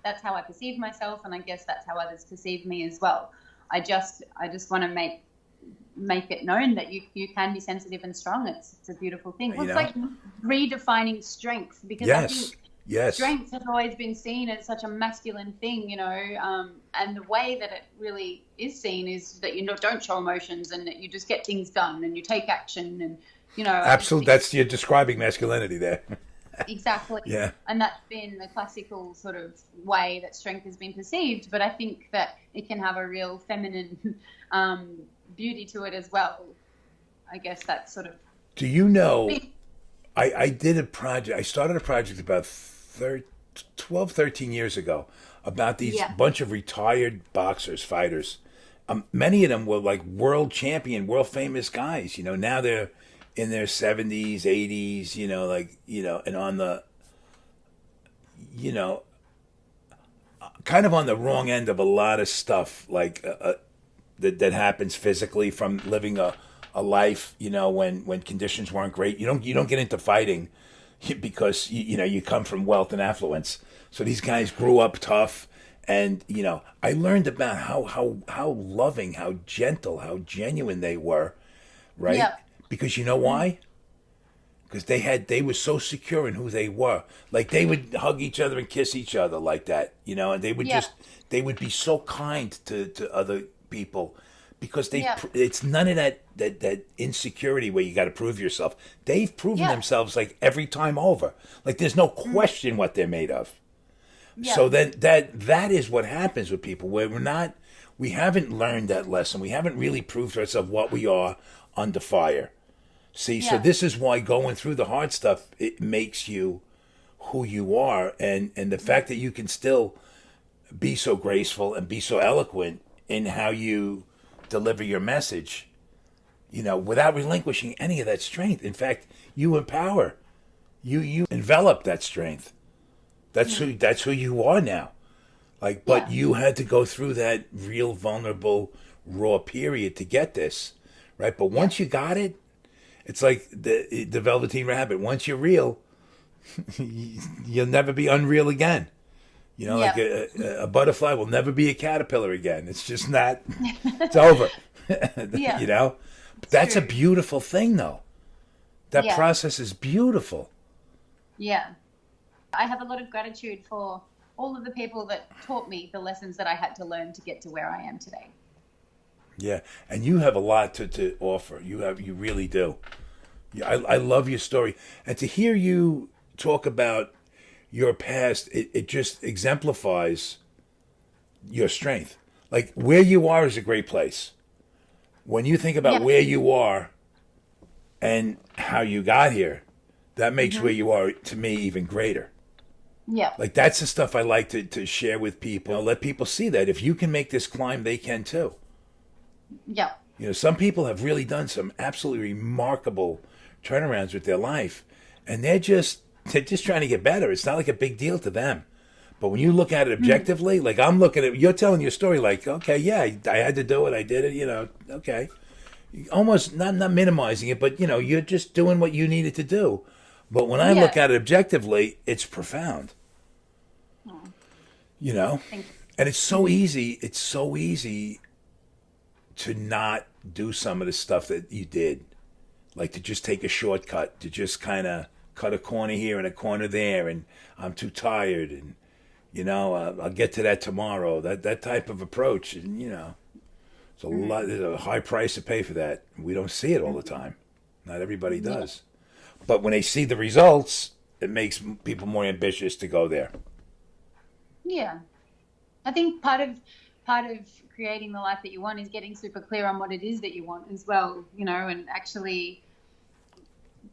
that's how I perceive myself, and I guess that's how others perceive me as well. I just want to make it known that you can be sensitive and strong. It's a beautiful thing. Well, it's like redefining strength, because I Yes. think Yes. strength has always been seen as such a masculine thing, and the way that it really is seen is that don't show emotions and that you just get things done and you take action, and I just Absolutely. think That's you're describing masculinity there. exactly. Yeah. And that's been the classical sort of way that strength has been perceived. But I think that it can have a real feminine beauty to it as well. I guess that's sort of. Do you know I did a project. I started a project about 12, 13 years ago about these Yeah. bunch of retired boxers, fighters. Many of them were like world champion, world famous guys. Now they're in their 70s, 80s, and on the, you know, kind of on the wrong end of a lot of stuff like that happens physically from living a life, when conditions weren't great. You don't get into fighting because you come from wealth and affluence. So these guys grew up tough, and I learned about how loving, how gentle, how genuine they were, right? Yeah. Because you know why? Because they were so secure in who they were. Like they would hug each other and kiss each other like that, and Yeah. they would be so kind to other people because Yeah. it's none of that insecurity where you got to prove yourself. They've proven Yeah. themselves like every time over. Like there's no question what they're made of. Yeah. So then that is what happens with people where we haven't learned that lesson. We haven't really proved to ourselves what we are under fire. See, so Yeah. this is why going through the hard stuff, it makes you who you are, and the fact that you can still be so graceful and be so eloquent in how you deliver your message without relinquishing any of that strength. In fact, you empower, you envelop that strength. That's who you are now. Like, but Yeah. you had to go through that real vulnerable, raw period to get this, right? But Yeah. once you got it, it's like the Velveteen Rabbit. Once you're real, you'll never be unreal again. Like Yeah. a butterfly will never be a caterpillar again. It's just not. It's over. Yeah. But It's that's a true. beautiful thing, though. That Yeah. process is beautiful. Yeah. I have a lot of gratitude for all of the people that taught me the lessons that I had to learn to get to where I am today. Yeah, and you have a lot to offer. You really do. Yeah, I love your story, and to hear you talk about your past, it just exemplifies your strength. Like where you are is a great place. When you think about Yeah. where you are and how you got here, that makes where Hmm. you are to me even greater. Yeah. Like that's the stuff I like to share with people. Let people see that if you can make this climb, they can too. Yeah. Some people have really done some absolutely remarkable turnarounds with their life, and they're just trying to get better. It's not like a big deal to them. But when you look at it Hmm. objectively, like I'm looking at, you're telling your story, like, okay, yeah, I had to do it, I did it, okay, almost not minimizing it, but you're just doing what you needed to do. But when I look Yeah. at it objectively, it's profound, Oh, you know, thank you. and it's so easy. It's so easy to not do some of the stuff that you did, like to just take a shortcut, to just kind of cut a corner here and a corner there, and I'm too tired, and I'll get to that tomorrow. That type of approach, and it's a lot. Hmm. There's a high price to pay for that. We don't see it all the Hmm. time. Not everybody Yeah. does, but when they see the results, it makes people more ambitious to go there. Yeah. I think part of creating the life that you want is getting super clear on what it is that you want as well, and actually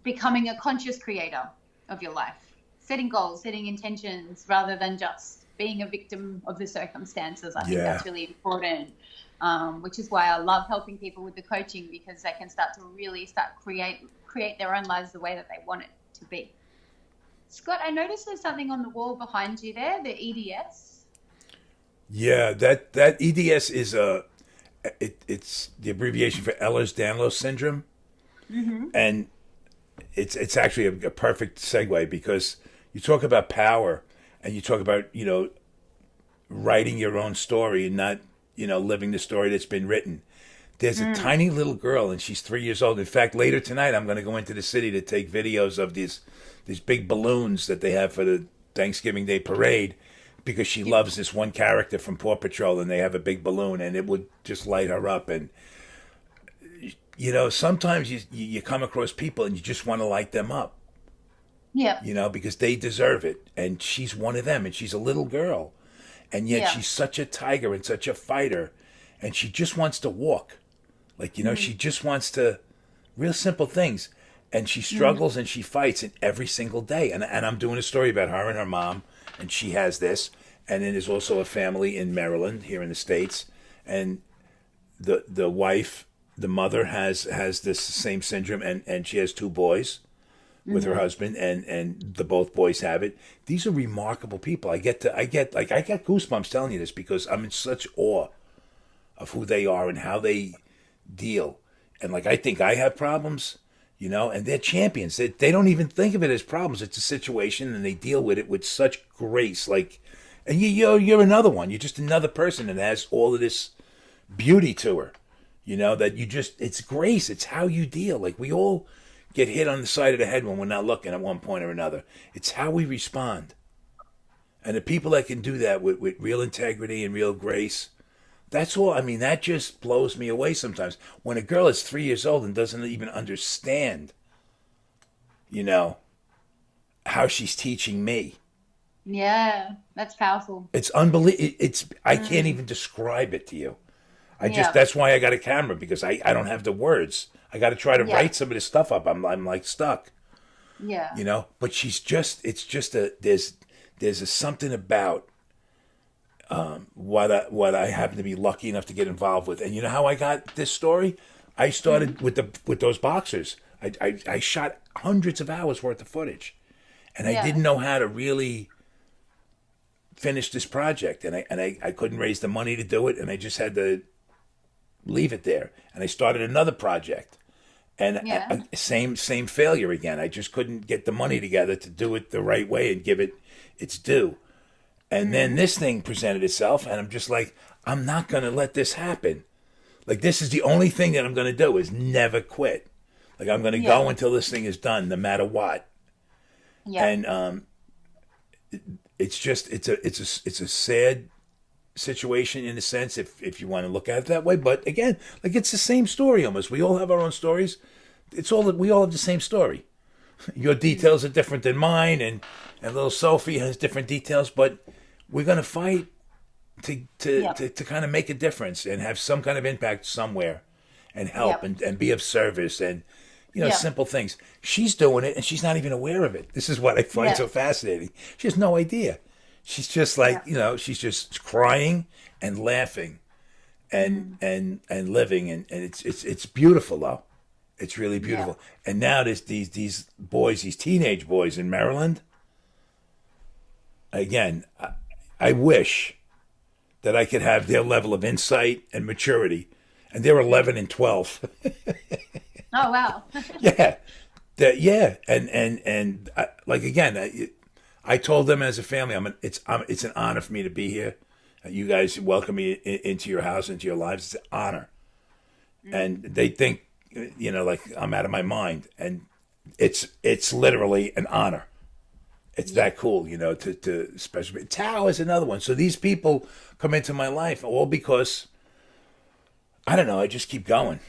becoming a conscious creator of your life, setting goals, setting intentions rather than just being a victim of the circumstances. I think Yeah, that's really important, which is why I love helping people with the coaching, because they can start to really start create their own lives the way that they want it to be. Scott, I noticed there's something on the wall behind you there, the EDS. yeah. That EDS is it's the abbreviation for Ehlers-Danlos syndrome, Mm-hmm. and it's actually a perfect segue because you talk about power and you talk about writing your own story and not living the story that's been written. There's a Mm. tiny little girl and she's 3 years old. In fact, later tonight I'm going to go into the city to take videos of these big balloons that they have for the Thanksgiving Day parade because she Yep. loves this one character from Paw Patrol and they have a big balloon and it would just light her up. And sometimes you come across people and you just want to light them up, Yep. because they deserve it. And she's one of them, and she's a little girl, and yet Yeah. she's such a tiger and such a fighter, and she just wants to walk. Like, Mm. she just wants to, real simple things. And she Mm. struggles and she fights and every single day. And I'm doing a story about her and her mom, and she has this. And then there's also a family in Maryland, here in the States. And the wife, the mother has this same syndrome, and she has two boys with her Mm-hmm. husband, and the both boys have it. These are remarkable people. I got goosebumps telling you this because I'm in such awe of who they are and how they deal. And like I think I have problems, and they're champions. They don't even think of it as problems. It's a situation, and they deal with it with such grace. Like, and you're another one. You're just another person that has all of this beauty to her. That it's grace. It's how you deal. Like we all get hit on the side of the head when we're not looking at one point or another. It's how we respond. And the people that can do that with real integrity and real grace, that's all. I mean, that just blows me away sometimes. When a girl is 3 years old and doesn't even understand, you know, how she's teaching me. Yeah, that's powerful. It's unbelievable. I can't Mm. even describe it to you. Yeah. That's why I got a camera because I don't have the words. I got to try to Yeah. write some of this stuff up. I'm like stuck, Yeah. but it's just there's a something about what I happen to be lucky enough to get involved with. And you know how I got this story? I started with those boxers. I shot hundreds of hours worth of footage, and I Yeah. didn't know how to really finish this project, and I couldn't raise the money to do it, and I just had to leave it there. And I started another project, and Yeah. same failure again. I just couldn't get the money together to do it the right way and give it its due. And then this thing presented itself, and I'm just like, I'm not going to let this happen. Like, this is the only thing that I'm going to do is never quit. Like, I'm going to Yeah. go until this thing is done, no matter what. Yeah. And it's just it's a sad situation in a sense if you want to look at it that way. But again, like, it's the same story almost. We all have our own stories. It's all that we all have the same story. Your details are different than mine, and little Sophie has different details, but we're going to fight Yeah. to kind of make a difference and have some kind of impact somewhere and help Yeah. and be of service and Yeah. simple things. She's doing it and she's not even aware of it. This is what I find Yeah. so fascinating. She has no idea. She's just like, Yeah. she's just crying and laughing and living, and it's beautiful though. It's really Yeah. beautiful. And now there's these boys, these teenage boys in Maryland. Again, I wish that I could have their level of insight and maturity. And they're 11 and 12. Oh, wow. Yeah. Yeah. And like, again, I told them as a family, it's an honor for me to be here. You guys welcome me into your house, into your lives. It's an honor. And they think, like I'm out of my mind. And it's literally an honor. It's that cool, to especially. Tao is another one. So these people come into my life all because, I don't know, I just keep going,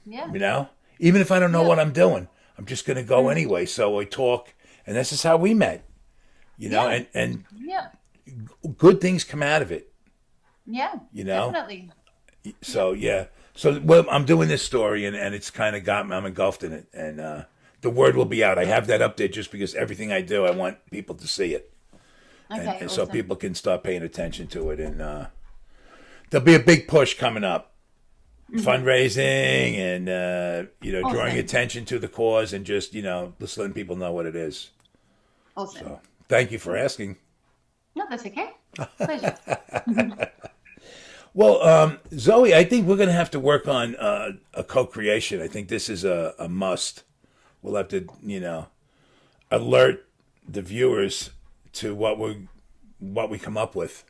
Yeah. Even if I don't know Yeah. what I'm doing, I'm just going to go anyway. So I talk, and this is how we met, Yeah. and Yeah. good things come out of it, Yeah. you know? Definitely. So, yeah. So, well, I'm doing this story, and it's kind of got me, I'm engulfed in it. And the word will be out. I have that up there just because everything I do, I want people to see it. Okay. And so Awesome. people can start paying attention to it. And there'll be a big push coming up, fundraising, and drawing Awesome. attention to the cause, and just just letting people know what it is. Awesome. So thank you for asking. No, that's okay. Pleasure. Well, Zoe, I think we're going to have to work on a co-creation. I think this is a must. We'll have to alert the viewers to what we come up with.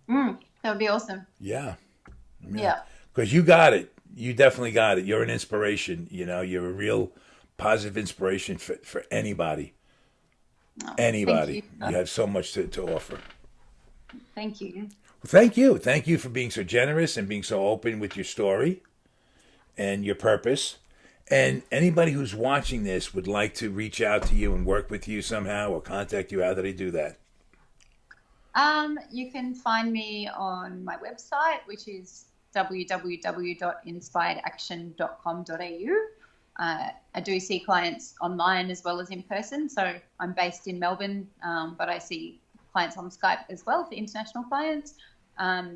That would be awesome. Yeah. Yeah. Because you got it. You definitely got it. You're an inspiration. You're a real positive inspiration for anybody. Oh, Anybody. Thank You you. have so much to offer. Thank you. Well, thank you. Thank you for being so generous and being so open with your story and your purpose. And anybody who's watching this would like to reach out to you and work with you somehow or contact you, how do they do that? You can find me on my website, which is www.inspiredaction.com.au. I do see clients online as well as in person. So I'm based in Melbourne, but I see clients on Skype as well for international clients. I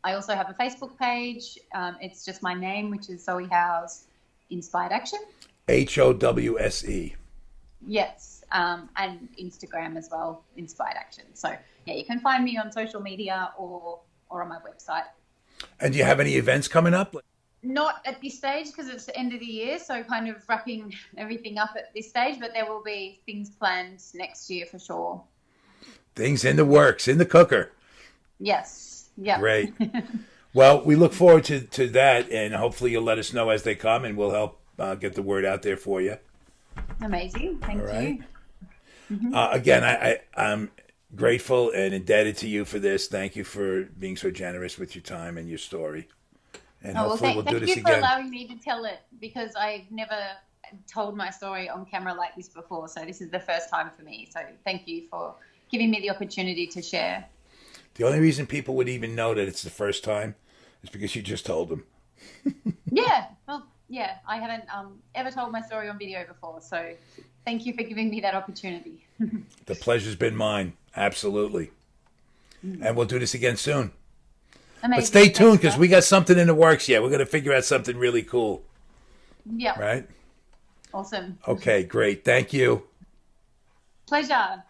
also have a Facebook page. It's just my name, which is Zoe Howse Inspired Action. HOWSE. Yes, and Instagram as well, Inspired Action. So yeah, you can find me on social media or on my website. And do you have any events coming up? Not at this stage because it's the end of the year, so kind of wrapping everything up at this stage. But there will be things planned next year for sure. Things in the works, in the cooker. Yes. Yeah. Great. Well, we look forward to that, and hopefully you'll let us know as they come, and we'll help get the word out there for you. Amazing. Thank All right. you. Again, I'm grateful and indebted to you for this. Thank you for being so generous with your time and your story. And Oh, well, hopefully we'll do thank this you for again. allowing me to tell it because I've never told my story on camera like this before. So this is the first time for me. So thank you for giving me the opportunity to share. The only reason people would even know that it's the first time is because you just told them. Yeah. Well, yeah, I haven't ever told my story on video before. So thank you for giving me that opportunity. The pleasure's been mine. Absolutely. And we'll do this again soon. But Amazing. stay tuned Thanks, because Jeff. we got something in the works. Yeah, we're gonna figure out something really cool. Yeah. Right? Awesome. Okay, great. Thank you. Pleasure.